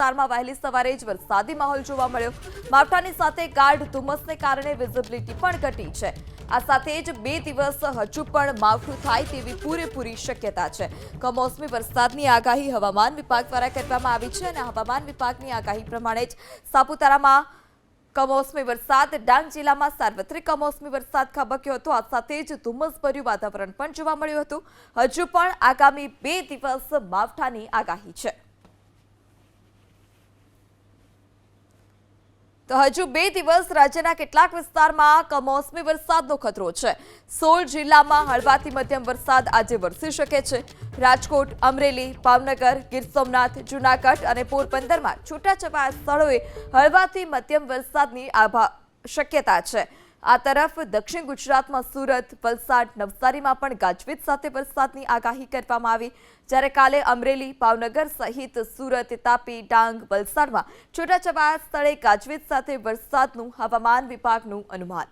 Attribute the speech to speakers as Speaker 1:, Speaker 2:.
Speaker 1: વિસ્તારમાં વહેલી સવારે જ વરસાદી માહોલ જોવા મળ્યો। માવઠાની સાથે ગાઢ ધુમ્મસને કારણે વિઝિબિલિટી પણ ઘટી છે। આ સાથે જ 2 દિવસ હજુ પણ માવઠું થાય તેવી પૂરેપૂરી શક્યતા છે। કમોસમી વરસાદની આગાહી હવામાન વિભાગ દ્વારા કરવામાં આવી છે અને હવામાન વિભાગની આગાહી પ્રમાણે જ સાપુતારામાં કમોસમી વરસાદ, ડાંગ જિલ્લામાં સાર્વત્રિક કમોસમી વરસાદ ખાબક્યો હતો। આ સાથે જ ધુમ્મસભર્યું વાતાવરણ પણ જોવા મળ્યું હતું। હજુ પણ આગામી 2 દિવસ માવઠાની આગાહી છે। તો હજુ 2 દિવસ રાજ્યના કેટલાક વિસ્તારમાં કમોસમી વરસાદનો ખતરો છે। 16 જિલ્લામાં હળવાથી મધ્યમ વરસાદ આજે વરસી શકે છે। રાજકોટ, અમરેલી, ભાવનગર, ગીર સોમનાથ, જૂનાગઢ અને પોરબંદરમાં છૂટાછવાયા સ્થળોએ હળવાથી મધ્યમ વરસાદની શક્યતા છે। આ તરફ દક્ષિણ ગુજરાતમાં સુરત, વલસાડ, નવસારીમાં પણ ગાજવીજ સાથે વરસાદની આગાહી કરવામાં આવી। જ્યારે કાલે અમરેલી, ભાવનગર સહિત સુરત, તાપી, ડાંગ, વલસાડમાં છૂટાછવાયા સ્થળે ગાજવીજ સાથે વરસાદનું હવામાન વિભાગનું અનુમાન।